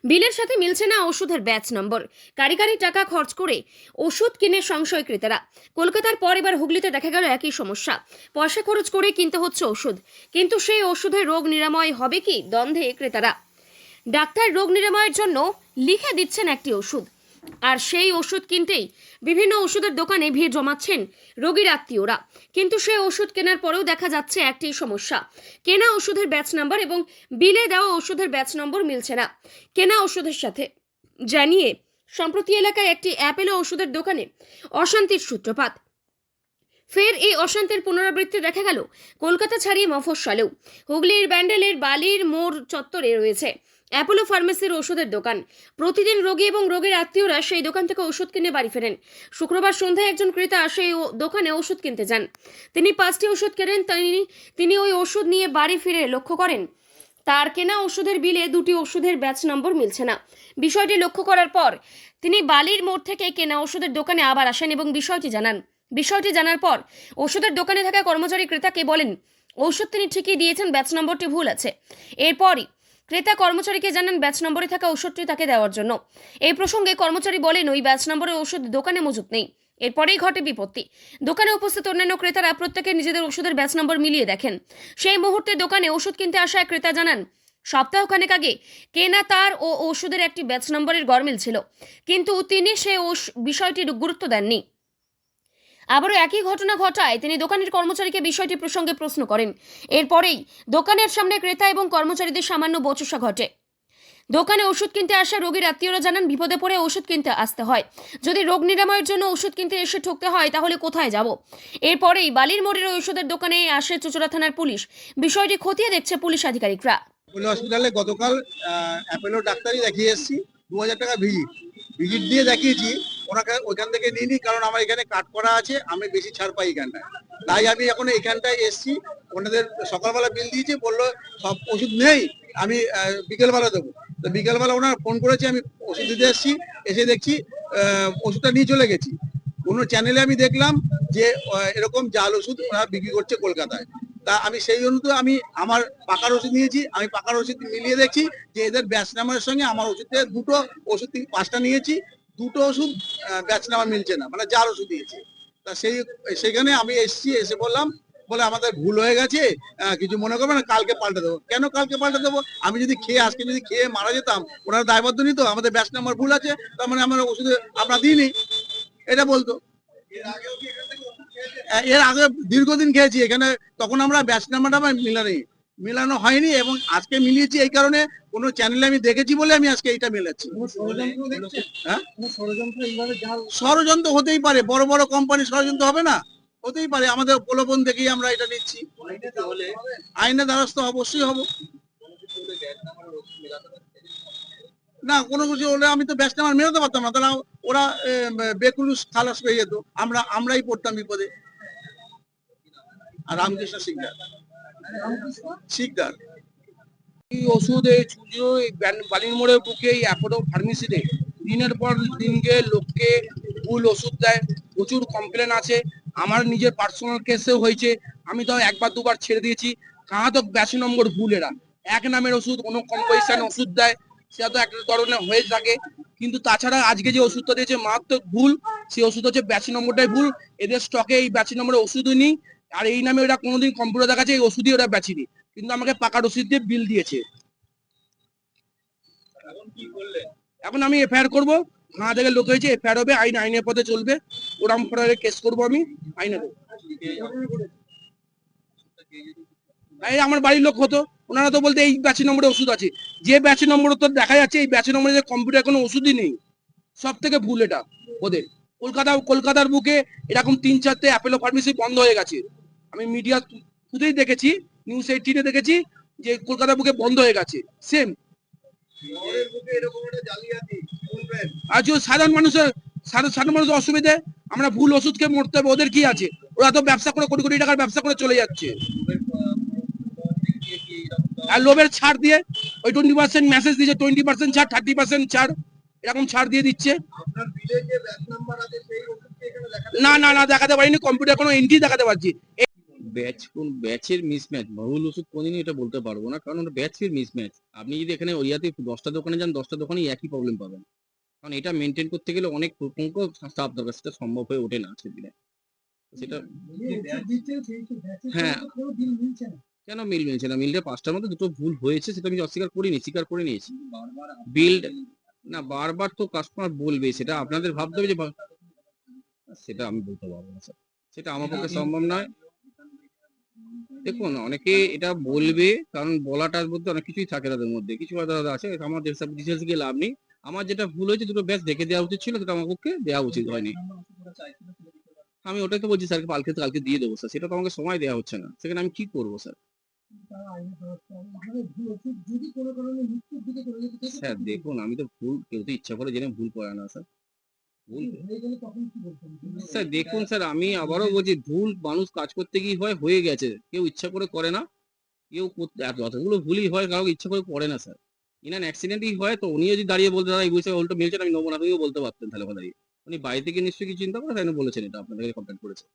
বিলের সাথে মিলছে না ওষুধের ব্যাচ নম্বর। কারি কারি টাকা খরচ করে ওষুধ কিনে সংশয় ক্রেতারা। কলকাতার পর এবার হুগলিতে দেখা গেল একই সমস্যা। পয়সা খরচ করে কিনতে হচ্ছে ওষুধ, কিন্তু সেই ওষুধে রোগ নিরাময় হবে কি দ্বন্দ্বে ক্রেতারা। ডাক্তার রোগ নিরাময়ের জন্য লিখে দিচ্ছেন একটি ওষুধ, আর সেই ওষুধ কিনতেই বিভিন্ন ওষুধের দোকানে ভিড় জমাচ্ছেন রোগীর আত্মীয়রা। কিন্তু সেই ওষুধ কেনার পরেও দেখা যাচ্ছে একটি সমস্যা, কেনা ওষুধের ব্যাচ নাম্বার এবং বিলে দেওয়া ওষুধের ব্যাচ নম্বর মিলছে না কেনা ওষুধের সাথে। জানিয়ে সম্প্রতি এলাকায় একটি অ্যাপেলো ওষুধের দোকানে অশান্তির সূত্রপাত। ফের এই অশান্তির পুনরাবৃত্তি দেখা গেল কলকাতা ছাড়িয়ে মফস্বলেও। হুগলির ব্যান্ডেলের বালির মোড় চত্বরে রয়েছে অ্যাপোলো ফার্মেসির ওষুধের দোকান। প্রতিদিন রোগী এবং রোগীর আত্মীয়রা সেই দোকান থেকে ওষুধ কিনে বাড়ি ফেরেন। শুক্রবার সন্ধ্যায় একজন ক্রেতা সেই দোকানে ওষুধ কিনতে যান। তিনি 5টি ওষুধ কেনেন। তিনি ওই ওষুধ নিয়ে বাড়ি ফিরে লক্ষ্য করেন তার কেনা ওষুধের বিলে 2টি ওষুধের ব্যাচ নম্বর মিলছে না। বিষয়টি লক্ষ্য করার পর তিনি বালির মোড় থেকে কেনা ওষুধের দোকানে আবার আসেন এবং বিষয়টি জানার পর ওষুধের দোকানে থাকা কর্মচারী ক্রেতাকে বলেন ওষুধ তিনি ঠিকই দিয়েছেন, ব্যাচ নম্বরটি ভুল আছে। এরপরই ক্রেতা কর্মচারীকে জানান ব্যাচ নম্বরে থাকা ওষুধটি তাকে দেওয়ার জন্য। এই প্রসঙ্গে কর্মচারী বলেন ওই ব্যাচ নম্বরের ওষুধ দোকানে মজুত নেই। এরপরেই ঘটে বিপত্তি। দোকানে উপস্থিত অন্যান্য ক্রেতারা প্রত্যেকে নিজেদের ওষুধের ব্যাচ নম্বর মিলিয়ে দেখেন। সেই মুহূর্তে দোকানে ওষুধ কিনতে আসা এক ক্রেতা জানান সপ্তাহখানেক আগে কেনা তার ও ওষুধের একটি ব্যাচ নম্বরের গরমিল ছিল, কিন্তু তিনি সে বিষয়টির গুরুত্ব দেননি। আবারও একই ঘটনা ঘটায় তিনি দোকানের কর্মচারীকে বিষয়টি প্রসঙ্গে প্রশ্ন করেন। এরপরেই দোকানের সামনে ক্রেতা এবং কর্মচারীদের সামান্য বচসা ঘটে। দোকানে ওষুধ কিনতে আসা রোগীর আত্মীয়রা জানান বিপদে পড়ে ওষুধ কিনতে আসতে হয়। যদি রোগ নিরাময়ের জন্য ওষুধ কিনতে এসে ঠকতে হয় তাহলে কোথায় যাব। এরপরেই বালির মোড়ের ওষুধের দোকানে আসে চুঁচুড়া থানার পুলিশ। বিষয়টি খতিয়ে দেখছে পুলিশ আধিকারিকরা। হসপিটালে গতকাল অ্যাপেলো ডাক্তারই দেখিয়ে এসেছি। 2000 টাকা ভিজিট দিয়ে দেখিয়েছি। ওনাকে ওইখান থেকে নিইনি, কারণ আমার এখানে কাট করা আছে, আমি বেশি ছাড় পাই এখানটায়। তাই আমি এখন এখানটায় এসেছি। ওনাদের সকালবেলা বিল দিয়েছি, বললো সব ওষুধ নেই, আমি বিকেলবেলা দেবো। তো বিকেলবেলা ওনার ফোন করেছি, আমি ওষুধ দিতে এসেছি। এসে দেখছি ওষুধটা নিয়ে চলে গেছি। কোনো চ্যানেলে আমি দেখলাম যে এরকম জাল ওষুধ ওরা বিক্রি করছে কলকাতায়। তা আমি সেই অনুযায়ী আমি আমার পাকা ওষুধ নিয়েছি। আমি পাকা ওষুধ মিলিয়ে দেখছি যে এদের ব্যাচ নাম্বারের সঙ্গে আমার ওষুধে দুটো ওষুধ 5টা নিয়েছি, দুটো ওষুধ ব্যাচ নাম্বার মিলছে না, মানে জাল ওষুধ দিয়েছি। তা সেখানে আমি এসেছি, এসে বললাম, বলে আমাদের ভুল হয়ে গেছে, কিছু মনে করবে না, কালকে পাল্টে দেবো। কেন কালকে পাল্টে দেবো? আমি যদি আজকে যদি খেয়ে মারা যেতাম, ওনারা দায়বদ্ধ নিত, আমাদের ব্যাচ নাম্বার ভুল আছে, তার মানে আমার ওষুধে আমরা দিইনি, এটা বলতো। এর আগে দীর্ঘদিন খেয়েছি এখানে, তখন আমরা ব্যাচ নাম্বারটা মিলানো হয়নি, এবং আজকে মিলিয়েছি এই কারণে কোনো চ্যানেলে আমি দেখেছি বলে আমি আজকে এইটা মিলাচ্ছি। হ্যাঁ, ষড়যন্ত্র হতেই পারে, বড় বড় কোম্পানি ষড়যন্ত্র হবে না? হতেই পারে। আমাদের প্রলোভন দেখেই আমরা এটা নিচ্ছি। আইনের দ্বারস্থ অবশ্যই হব। না, কোনো কিছু হলে আমি তো ব্যাচ নাম্বার মেলাতে পারতাম না, তাহলে ওরা বেকুলুস খালাস পেয়ে যেত, আমরাই পড়তাম বিপদে। আর রামকৃষ্ণ শিকদার এই ওষুধ এই চুজো বালির মোড়ে বুকে এই অ্যাপোলো ফার্মেসিতে দিনের পর দিন গিয়ে লোককে ভুল ওষুধ দেয়। প্রচুর কমপ্লেন আছে, আমার নিজের পার্সোনাল কেসেও হয়েছে। আমি তো একবার দুবার ছেড়ে দিয়েছি। কাহাতক ব্যাচ নম্বর ভুল। এরা এক নামের ওষুধ, কোনো কম্পোজিশন ওষুধ দেয়, সেটা তো একটা ধরনের হয়ে থাকে। কিন্তু তাছাড়া আজকে যে ওষুধটা দিয়েছে মারাত্মক ভুল। সেই ওষুধ হচ্ছে ব্যাচ নম্বরটাই ভুল। এদের স্টকে এই ব্যাচ নম্বরের ওষুধই নেই। আর এই নামে ওরা কোনোদিন কম্পিউটার দেখাচ্ছে এই ওষুধই ওরা বেচেনি, কিন্তু আমাকে পাকা রসিদ দিয়ে বিল দিয়েছে। এখন আমি এফআইআর করবো। থানা থেকে লোক হয়েছে, এফআইআর হবে, আইনের পথে চলবে। ওরাম ফরারে কেস করবো আমি আইনে। আমার বাড়ির লোক হতো, ওনারা তো বলতে এই ব্যাচ নম্বরে ওষুধ আছে। যে ব্যাচ নম্বর তো দেখা যাচ্ছে এই ব্যাচ নম্বরে যে কম্পিউটার কোনো ওষুধই নেই। সব থেকে ভুল এটা ওদের। কলকাতার বুকে এরকম 3-4টে অ্যাপোলো ফার্মেসি বন্ধ হয়ে গেছে। আমি মিডিয়া খুদেই দেখেছি, নিউজ 18-এ দেখেছি যে কলকাতার বুকে বন্ধ হয়ে গেছে। সেম আর সাধারণ মানুষের অসুবিধে। আমরা ভুল ওষুধ খেয়ে মরতে হবে, ওদের কি আছে? ওরা তো ব্যবসা করে কোটি কোটি টাকার ব্যবসা করে চলে যাচ্ছে। আর লোভের ছাড় দিয়ে ওই 20% মেসেজ দিচ্ছে, 20% ছাড়, 30% ছাড়, এরকম ছাড় দিয়ে দিচ্ছে। না দেখাতে পারিনি, কম্পিউটার কোনো এন্ট্রি দেখাতে পারছি। কোন ব্যাচের মিসম্যাচ, ভুল ওষুধ কোনদিনই এটা বলতে পারবো না, কারণ ওটা ব্যাচের মিসম্যাচ। আপনি যদি এখানে ওরিয়াতে 10টা দোকানে যান, 10টা দোকানেই একই প্রবলেম পাবেন, কারণ এটা মেনটেন করতে গেলে অনেক স্টাফ দরকার, সেটা সম্ভব হয়ে ওঠে না আজকের দিনে। সেটা হ্যাঁ, কেন মিলছে না? মিললে 5টার মধ্যে 2টো ভুল হয়েছে, সেটা আমি অস্বীকার করিনি, স্বীকার করে নিয়েছি। বিল না, বারবার তো কাস্টমার বলবে, সেটা আপনাদের ভাবতে হবে যে সেটা আমি বলতে পারবো না স্যার, সেটা আমার পক্ষে সম্ভব নয়। দেখুন, অনেকে এটা বলবে, কারণ বলাটার মধ্যে অনেক কিছুই থাকে, তাদের মধ্যে কিছু আলাদা আলাদা আছে, আমার ডিটেলস গিয়ে লাভ নেই। আমার যেটা ভুল হয়েছে, 2টো ব্যাচ দেখে দেওয়া উচিত ছিল, সেটা আমার পক্ষে দেওয়া উচিত হয়নি। আমি ওটাই তো বলছি স্যারকে, কালকে দিয়ে দেবো স্যার, সেটা তো আমাকে সময় দেওয়া হচ্ছে না, সেখানে আমি কি করবো স্যার? স্যার দেখুন, আমি তো ভুল, কেউ তো ইচ্ছা করে জেনে ভুল করে না স্যার। ভুল স্যার দেখুন স্যার, আমি আবারও বলছি, ভুল মানুষ কাজ করতে গিয়ে হয়ে গেছে, কেউ ইচ্ছা করে করে না। কেউ যতগুলো ভুলই হয়, কারো ইচ্ছা করে করে না স্যার। ইনান অ্যাক্সিডেন্টই হয়, তো উনি যদি দাঁড়িয়ে বলতে, দাদা এই বলছে উল্টো মিলছে না, আমি নেবো না, তুমিও বলতে পারতেন তাহলে কথা দিয়ে। উনি বাড়ি থেকে নিশ্চয়ই কিছু চিন্তা করে তাই না বলেছেন, এটা আপনাদের কমপ্লেন করেছে।